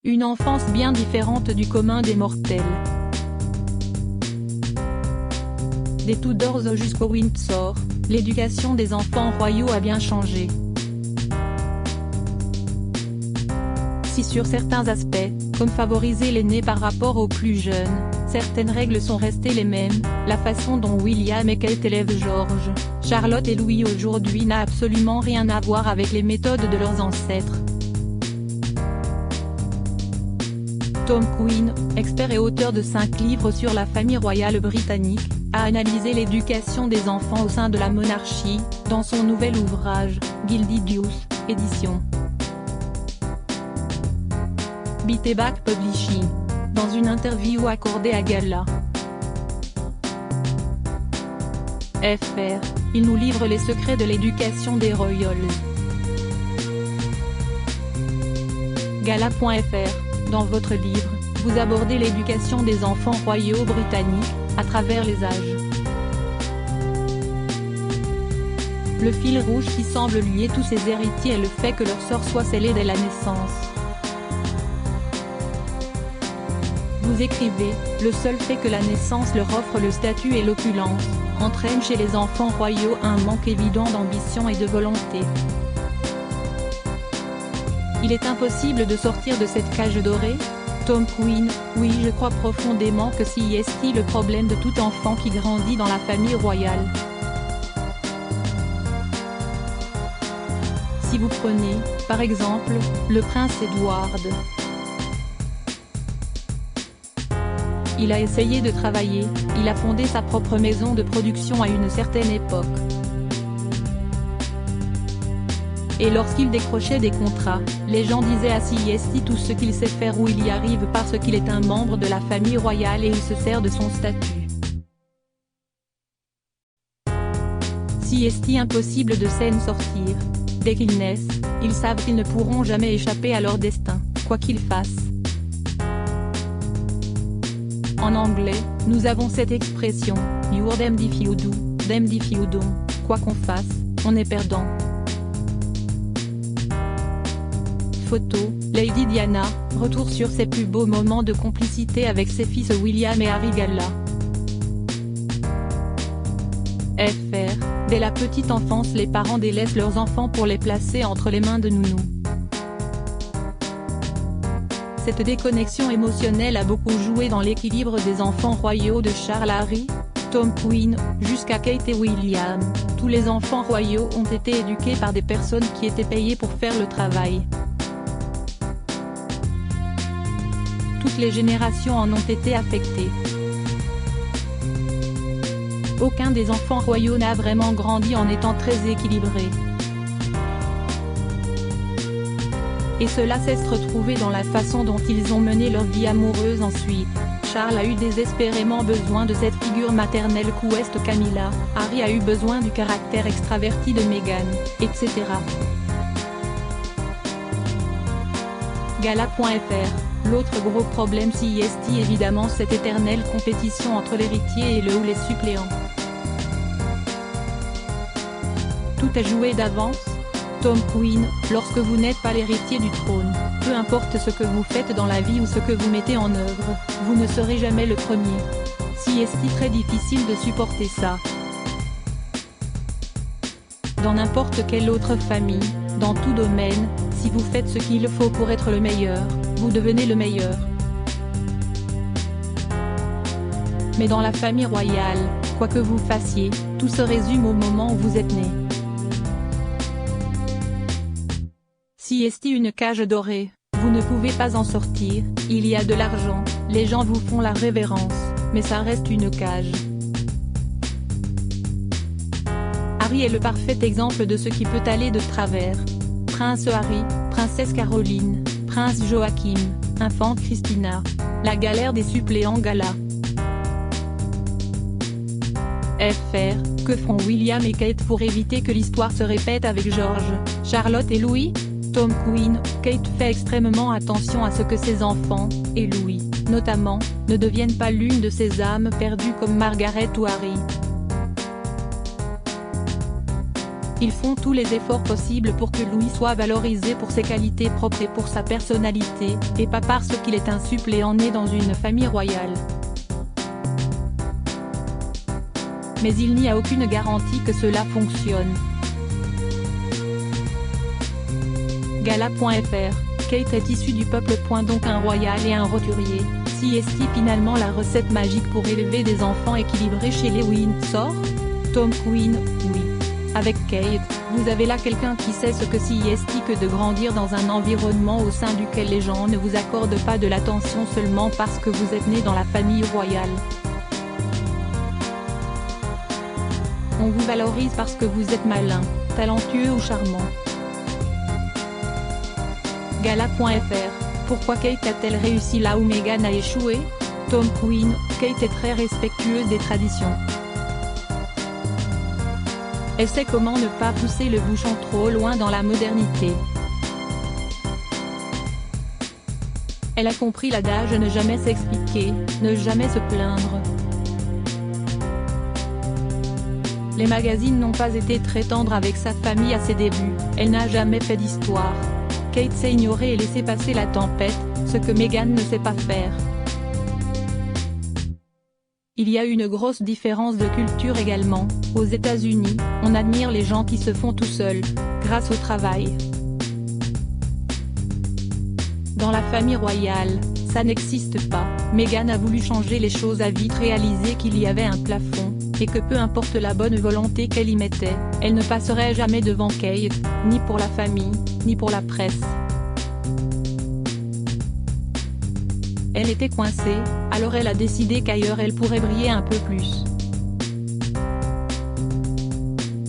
Une enfance bien différente du commun des mortels. Des Tudors jusqu'au Windsor, l'éducation des enfants royaux a bien changé. Si sur certains aspects, comme favoriser l'aîné par rapport aux plus jeunes, certaines règles sont restées les mêmes, la façon dont William et Kate élèvent George, Charlotte et Louis aujourd'hui n'a absolument rien à voir avec les méthodes de leurs ancêtres. Tom Quinn, expert et auteur de 5 livres sur la famille royale britannique, a analysé l'éducation des enfants au sein de la monarchie, dans son nouvel ouvrage, Gilded Youth, édition Bitteback Publishing. Dans une interview accordée à Gala. Fr, il nous livre les secrets de l'éducation des royals. Gala.fr, dans votre livre, vous abordez l'éducation des enfants royaux britanniques, à travers les âges. Le fil rouge qui semble lier tous ces héritiers est le fait que leur sort soit scellé dès la naissance. Vous écrivez, le seul fait que la naissance leur offre le statut et l'opulence, entraîne chez les enfants royaux un manque évident d'ambition et de volonté. Il est impossible de sortir de cette cage dorée ? Tom Quinn, oui, je crois profondément que c'est le problème de tout enfant qui grandit dans la famille royale. Si vous prenez, par exemple, le prince Edward. Il a essayé de travailler, il a fondé sa propre maison de production à une certaine époque. Et lorsqu'il décrochait des contrats, les gens disaient à CST tout ce qu'il sait faire ou il y arrive parce qu'il est un membre de la famille royale et il se sert de son statut. CST impossible de s'en sortir. Dès qu'ils naissent, ils savent qu'ils ne pourront jamais échapper à leur destin, quoi qu'ils fassent. En anglais, nous avons cette expression, you're damned if you do, damned if you don't, quoi qu'on fasse, on est perdant. Photo, Lady Diana, retour sur ses plus beaux moments de complicité avec ses fils William et Harry Gala. Fr, dès la petite enfance les parents délaissent leurs enfants pour les placer entre les mains de nounous. Cette déconnexion émotionnelle a beaucoup joué dans l'équilibre des enfants royaux de Charles Harry, Tom Quinn, jusqu'à Kate et William. Tous les enfants royaux ont été éduqués par des personnes qui étaient payées pour faire le travail. Toutes les générations en ont été affectées. Aucun des enfants royaux n'a vraiment grandi en étant très équilibré. Et cela s'est retrouvé dans la façon dont ils ont mené leur vie amoureuse ensuite. Charles a eu désespérément besoin de cette figure maternelle qu'ouest Camilla, Harry a eu besoin du caractère extraverti de Meghan, etc. Gala.fr, l'autre gros problème CST évidemment cette éternelle compétition entre l'héritier et le ou les suppléants. Tout est joué d'avance. Tom Quinn, lorsque vous n'êtes pas l'héritier du trône, peu importe ce que vous faites dans la vie ou ce que vous mettez en œuvre, vous ne serez jamais le premier. CST très difficile de supporter ça. Dans n'importe quelle autre famille, dans tout domaine, si vous faites ce qu'il faut pour être le meilleur, vous devenez le meilleur. Mais dans la famille royale, quoi que vous fassiez, tout se résume au moment où vous êtes né. CST une cage dorée, vous ne pouvez pas en sortir, il y a de l'argent, les gens vous font la révérence, mais ça reste une cage. Harry est le parfait exemple de ce qui peut aller de travers. Prince Harry, princesse Caroline, prince Joachim, infante Christina. La galère des suppléants Gala. Fr, que font William et Kate pour éviter que l'histoire se répète avec George, Charlotte et Louis ? Tom Quinn, Kate fait extrêmement attention à ce que ses enfants, et Louis, notamment, ne deviennent pas l'une de ces âmes perdues comme Margaret ou Harry. Ils font tous les efforts possibles pour que Louis soit valorisé pour ses qualités propres et pour sa personnalité, et pas parce qu'il est un suppléant né dans une famille royale. Mais il n'y a aucune garantie que cela fonctionne. Gala.fr, Kate est issue du peuple. Donc un royal et un roturier, si est-il finalement la recette magique pour élever des enfants équilibrés chez les Windsor? Tom Queen, oui. Avec Kate, vous avez là quelqu'un qui sait ce que c'est que de grandir dans un environnement au sein duquel les gens ne vous accordent pas de l'attention seulement parce que vous êtes né dans la famille royale. On vous valorise parce que vous êtes malin, talentueux ou charmant. Gala.fr, pourquoi Kate a-t-elle réussi là où Meghan a échoué? Tom Queen, Kate est très respectueuse des traditions. Elle sait comment ne pas pousser le bouchon trop loin dans la modernité. Elle a compris l'adage ne jamais s'expliquer, ne jamais se plaindre. Les magazines n'ont pas été très tendres avec sa famille à ses débuts, elle n'a jamais fait d'histoire. Kate sait ignorer et laisser passer la tempête, ce que Meghan ne sait pas faire. Il y a une grosse différence de culture également. Aux États-Unis, on admire les gens qui se font tout seuls, grâce au travail. Dans la famille royale, ça n'existe pas. Meghan a voulu changer les choses, a vite réalisé qu'il y avait un plafond, et que peu importe la bonne volonté qu'elle y mettait, elle ne passerait jamais devant Kate, ni pour la famille, ni pour la presse. Elle était coincée, alors elle a décidé qu'ailleurs elle pourrait briller un peu plus.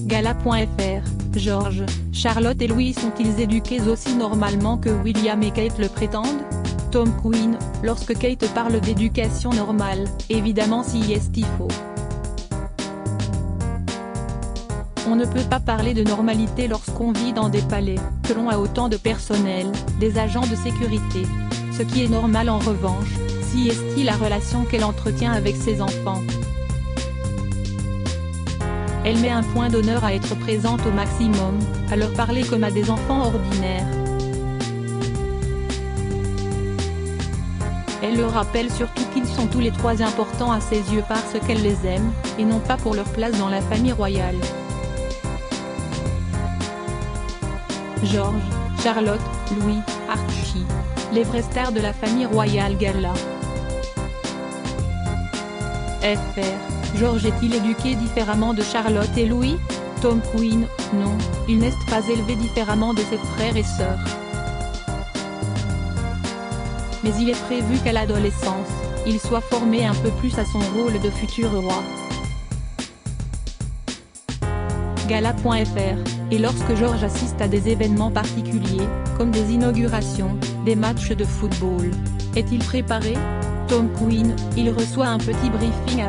Gala.fr, George, Charlotte et Louis sont-ils éduqués aussi normalement que William et Kate le prétendent? Tom Queen, lorsque Kate parle d'éducation normale, évidemment c'est faux. On ne peut pas parler de normalité lorsqu'on vit dans des palais, que l'on a autant de personnel, des agents de sécurité. Ce qui est normal en revanche, c'est la relation qu'elle entretient avec ses enfants. Elle met un point d'honneur à être présente au maximum, à leur parler comme à des enfants ordinaires. Elle leur rappelle surtout qu'ils sont tous les trois importants à ses yeux parce qu'elle les aime, et non pas pour leur place dans la famille royale. George, Charlotte, Louis, Archie. Les vraies stars de la famille royale. Gala. Fr, George est-il éduqué différemment de Charlotte et Louis? Tom Queen, non, il n'est pas élevé différemment de ses frères et sœurs. Mais il est prévu qu'à l'adolescence, il soit formé un peu plus à son rôle de futur roi. Gala.fr, et lorsque George assiste à des événements particuliers, comme des inaugurations, des matchs de football, est-il préparé? Tom Queen, il reçoit un petit briefing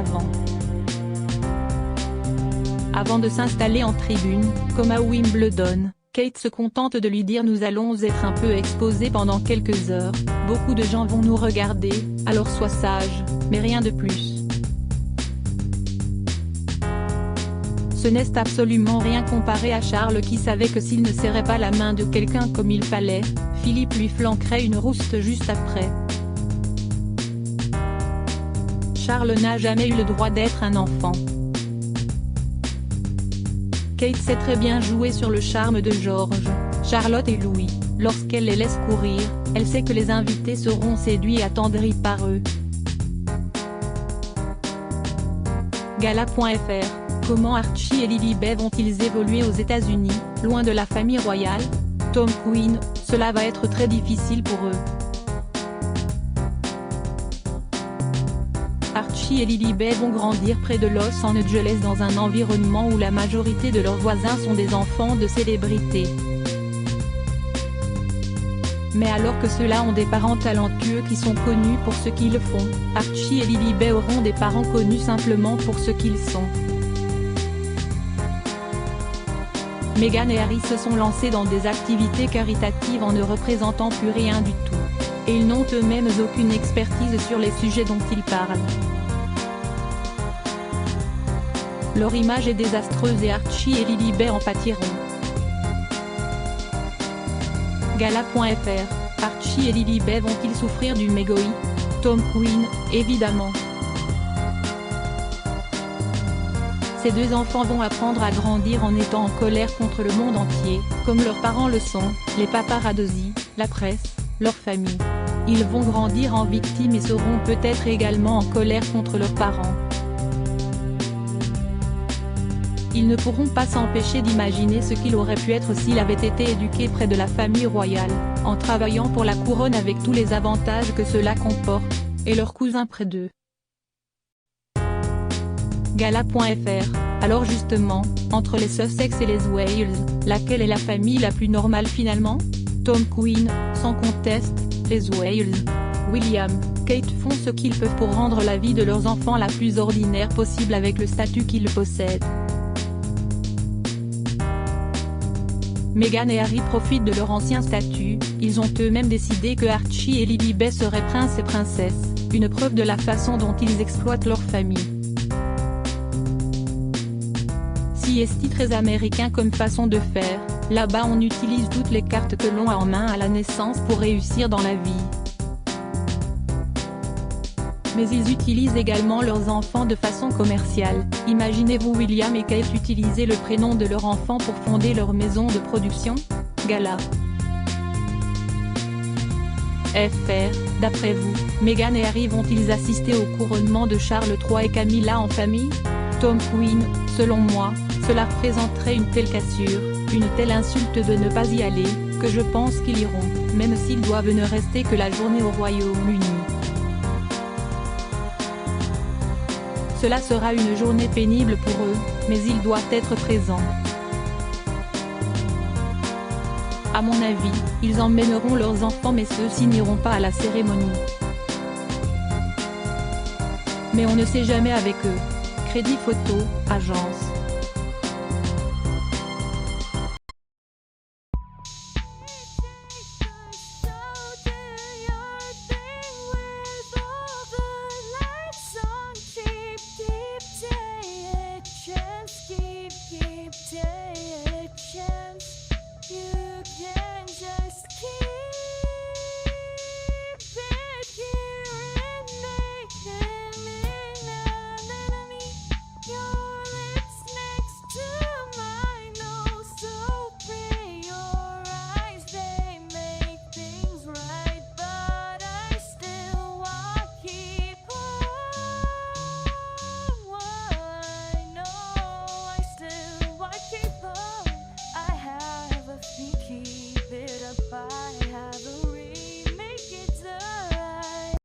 avant de s'installer en tribune, comme à Wimbledon. Kate se contente de lui dire nous allons être un peu exposés pendant quelques heures, beaucoup de gens vont nous regarder, alors sois sage, mais rien de plus. Ce n'est absolument rien comparé à Charles qui savait que s'il ne serrait pas la main de quelqu'un comme il fallait, Philippe lui flanquerait une rouste juste après. Charles n'a jamais eu le droit d'être un enfant. Kate sait très bien jouer sur le charme de George, Charlotte et Louis. Lorsqu'elle les laisse courir, elle sait que les invités seront séduits et attendris par eux. Gala.fr, comment Archie et Lilibet vont-ils évoluer aux États-Unis, loin de la famille royale? Tom Queen, cela va être très difficile pour eux. Archie et Lilibet vont grandir près de Los Angeles dans un environnement où la majorité de leurs voisins sont des enfants de célébrités. Mais alors que ceux-là ont des parents talentueux qui sont connus pour ce qu'ils font, Archie et Lilibet auront des parents connus simplement pour ce qu'ils sont. Meghan et Harry se sont lancés dans des activités caritatives en ne représentant plus rien du tout. Et ils n'ont eux-mêmes aucune expertise sur les sujets dont ils parlent. Leur image est désastreuse et Archie et Lilibet en pâtiront. Gala.fr, Archie et Lilibet vont-ils souffrir du mégoï? Tom Quinn, évidemment. Ces deux enfants vont apprendre à grandir en étant en colère contre le monde entier, comme leurs parents le sont, les paparazzi, la presse, leur famille. Ils vont grandir en victimes et seront peut-être également en colère contre leurs parents. Ils ne pourront pas s'empêcher d'imaginer ce qu'il aurait pu être s'il avait été éduqué près de la famille royale, en travaillant pour la couronne avec tous les avantages que cela comporte, et leurs cousins près d'eux. Gala.fr, alors justement, entre les Sussex et les Wales, laquelle est la famille la plus normale finalement? Tom Quinn, sans conteste, les Wales. William, Kate font ce qu'ils peuvent pour rendre la vie de leurs enfants la plus ordinaire possible avec le statut qu'ils possèdent. Meghan et Harry profitent de leur ancien statut, ils ont eux-mêmes décidé que Archie et Lilibet seraient princes et princesses, une preuve de la façon dont ils exploitent leur famille. Si est très américain comme façon de faire, là-bas on utilise toutes les cartes que l'on a en main à la naissance pour réussir dans la vie. Mais ils utilisent également leurs enfants de façon commerciale. Imaginez-vous William et Kate utiliser le prénom de leur enfant pour fonder leur maison de production? Gala. FR, d'après vous, Meghan et Harry vont-ils assister au couronnement de Charles III et Camilla en famille? Tom Quinn, selon moi, cela représenterait une telle cassure, une telle insulte de ne pas y aller, que je pense qu'ils iront, même s'ils doivent ne rester que la journée au Royaume-Uni. Cela sera une journée pénible pour eux, mais ils doivent être présents. À mon avis, ils emmèneront leurs enfants mais ceux-ci n'iront pas à la cérémonie. Mais on ne sait jamais avec eux. Crédit photo, agence.